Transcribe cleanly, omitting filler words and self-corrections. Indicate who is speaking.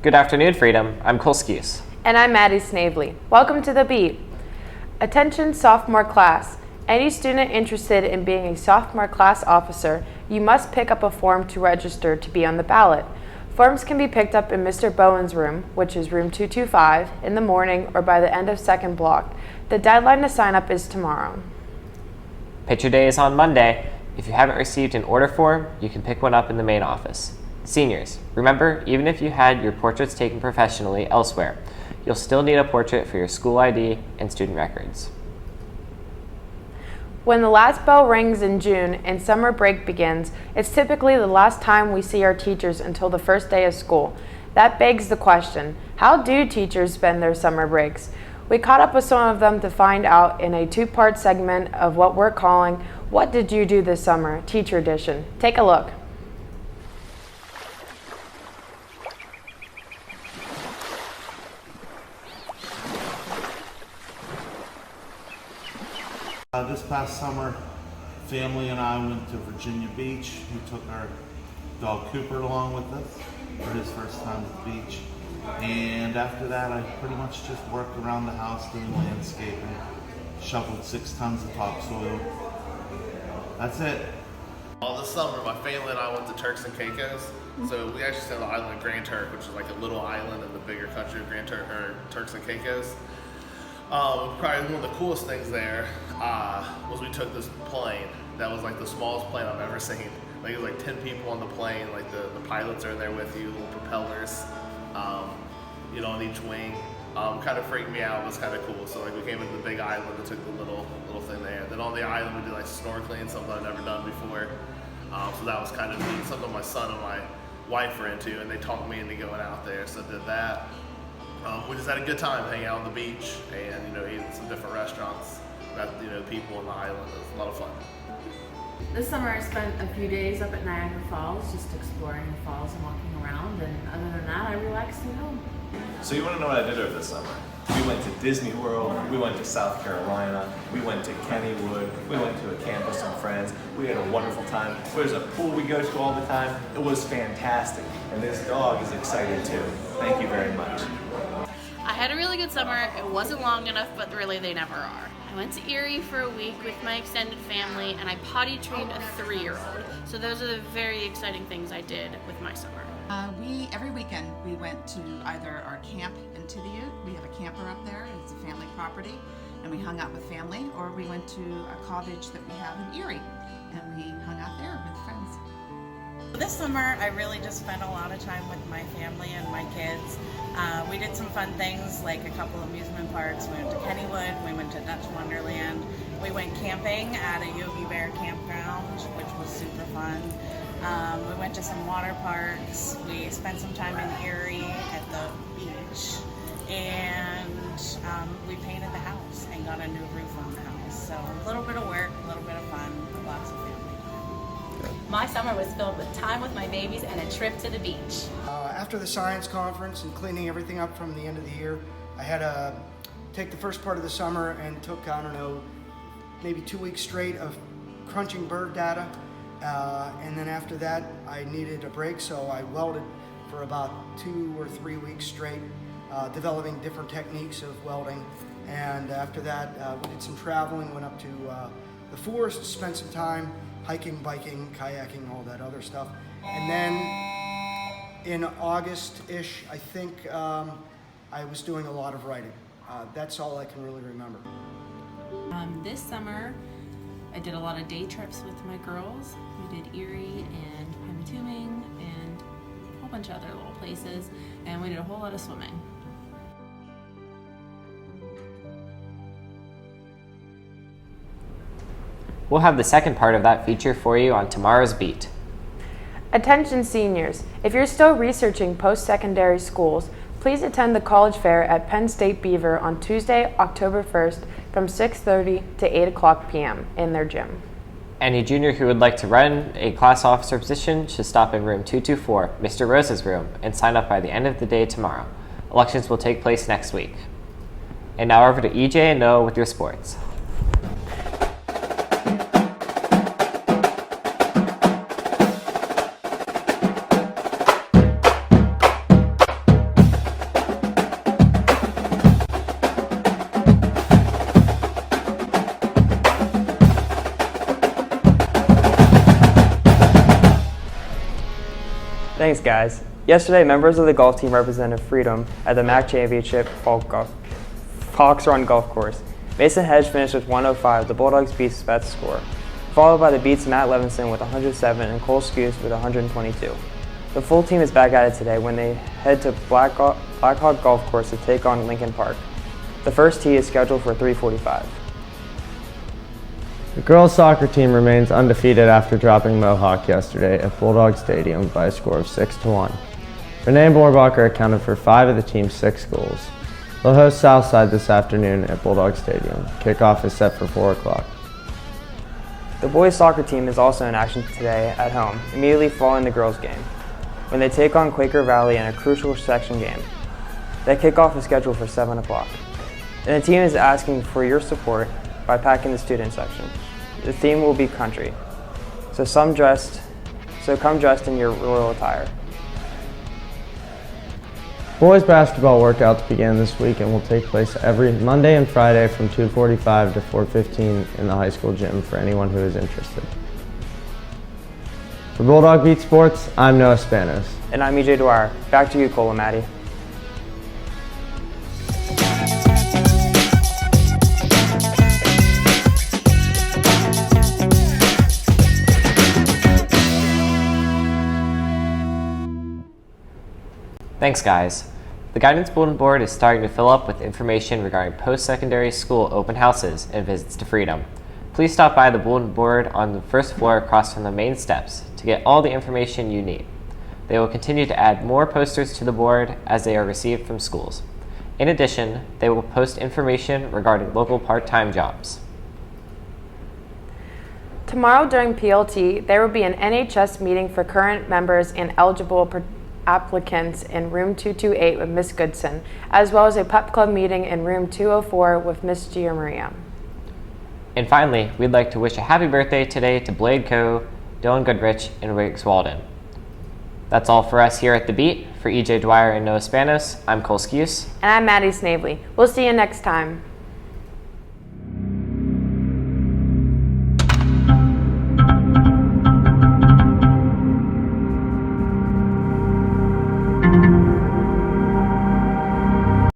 Speaker 1: Good afternoon, Freedom. I'm Cole Skuse.
Speaker 2: And I'm Maddie Snavely. Welcome to The Beat. Attention sophomore class. Any student interested in being a sophomore class officer, you must pick up a form to register to be on the ballot. Forms can be picked up in Mr. Bowen's room, which is room 225, in the morning or by the end of second block. The deadline to sign up is tomorrow.
Speaker 1: Picture Day is on Monday. If you haven't received an order form, you can pick one up in the main office. Seniors, remember, even if you had your portraits taken professionally elsewhere, you'll still need a portrait for your school ID and student records.
Speaker 2: When the last bell rings in June and summer break begins, it's typically the last time we see our teachers until the first day of school. That begs the question, how do teachers spend their summer breaks? We caught up with some of them to find out in a two-part segment of what we're calling What Did You Do This Summer? Teacher Edition. Take a look.
Speaker 3: This past summer, family and I went to Virginia Beach. We took our dog Cooper along with us for his first time at the beach. And after that, I pretty much just worked around the house doing landscaping, shoveled 6 tons of topsoil. That's it.
Speaker 4: All this summer, my family and I went to Turks and Caicos. So we actually stayed on the island of Grand Turk, which is like a little island in the bigger country of Turks and Caicos. Probably one of the coolest things there was we took this plane that was like the smallest plane I've ever seen. Like it was like 10 people on the plane, like the pilots are there with you, little propellers, on each wing. Kind of freaked me out, it was kind of cool. So like we came into the big island and took the little thing there. Then on the island we did like snorkeling, something I'd never done before. So that was kind of neat, something my son and my wife were into, and they talked me into going out there, so I did that. We just had a good time hanging out on the beach and eating some different restaurants. Met people on the island. It was a lot of fun.
Speaker 5: This summer I spent a few days up at Niagara Falls, just exploring the falls and walking around. And other than that, I relaxed at home.
Speaker 6: So you want to know what I did over this summer? We went to Disney World, we went to South Carolina, we went to Kennywood, we went to a camp with some friends. We had a wonderful time. There's a pool we go to all the time. It was fantastic. And this dog is excited too. Thank you very much.
Speaker 7: I had a really good summer. It wasn't long enough, but really they never are. I went to Erie for a week with my extended family, and I potty trained a 3-year-old. So those are the very exciting things I did with my summer.
Speaker 8: Every weekend we went to either our camp in Tiviot. We have a camper up there. It's a family property, and we hung out with family, or we went to a cottage that we have in Erie, and we hung out there with friends.
Speaker 9: This summer, I really just spent a lot of time with my family and my kids. We did some fun things, like a couple amusement parks. We went to Kennywood, we went to Dutch Wonderland. We went camping at a Yogi Bear campground, which was super fun. We went to some water parks. We spent some time in Erie at the beach. And we painted the house and got a new roof on the house. So a little bit of work, a little bit of fun, but lots of family.
Speaker 10: My summer was filled with time with my babies and a trip to the beach.
Speaker 11: After the science conference and cleaning everything up from the end of the year, I had to take the first part of the summer and took, maybe 2 weeks straight of crunching bird data. And then after that, I needed a break, so I welded for about 2 or 3 weeks straight, developing different techniques of welding. And after that, we did some traveling, went up to the forest, spent some time hiking, biking, kayaking, all that other stuff. And then in August-ish, I think I was doing a lot of writing. That's all I can really remember.
Speaker 5: This summer I did a lot of day trips with my girls. We did Erie and Pymatuning and a whole bunch of other little places, and we did a whole lot of swimming.
Speaker 1: We'll have the second part of that feature for you on tomorrow's Beat.
Speaker 2: Attention seniors, if you're still researching post-secondary schools, please attend the college fair at Penn State Beaver on Tuesday, October 1st from 6:30 to 8 o'clock p.m. in their gym.
Speaker 1: Any junior who would like to run a class officer position should stop in room 224, Mr. Rose's room, and sign up by the end of the day tomorrow. Elections will take place next week. And now over to EJ and Noah with your sports.
Speaker 12: Thanks, guys. Yesterday, members of the golf team represented Freedom at the MAC Championship Fox Run Golf Course. Mason Hedge finished with 105, the Bulldogs Beats best score, followed by the Beats Matt Levinson with 107 and Cole Scoose with 122. The full team is back at it today when they head to Blackhawk Golf Course to take on Lincoln Park. The first tee is scheduled for 3:45.
Speaker 13: The girls soccer team remains undefeated after dropping Mohawk yesterday at Bulldog Stadium by a score of 6-1. Renee Borbacher accounted for 5 of the team's 6 goals. They'll host Southside this afternoon at Bulldog Stadium. Kickoff is set for 4 o'clock.
Speaker 12: The boys soccer team is also in action today at home, immediately following the girls game, when they take on Quaker Valley in a crucial section game. That kickoff is scheduled for 7 o'clock. And the team is asking for your support by packing the student section. The theme will be country, so come dressed in your royal attire.
Speaker 13: Boys basketball workouts began this week and will take place every Monday and Friday from 2:45 to 4:15 in the high school gym for anyone who is interested. For Bulldog Beat Sports, I'm Noah Spanos.
Speaker 12: And I'm EJ Dwyer. Back to you, Cole and Maddie.
Speaker 1: Thanks, guys. The guidance bulletin board is starting to fill up with information regarding post-secondary school open houses and visits to Freedom. Please stop by the bulletin board on the first floor across from the main steps to get all the information you need. They will continue to add more posters to the board as they are received from schools. In addition, they will post information regarding local part-time jobs.
Speaker 2: Tomorrow during PLT, there will be an NHS meeting for current members and eligible applicants in room 228 with Miss Goodson, as well as a pup club meeting in room 204 with Miss Giamaria.
Speaker 1: And finally, we'd like to wish a happy birthday today to Blade Co., Dylan Goodrich, and Riggs Walden. That's all for us here at The Beat. For EJ Dwyer and Noah Spanos, I'm Cole Scoose.
Speaker 2: And I'm Maddie Snavely. We'll see you next time.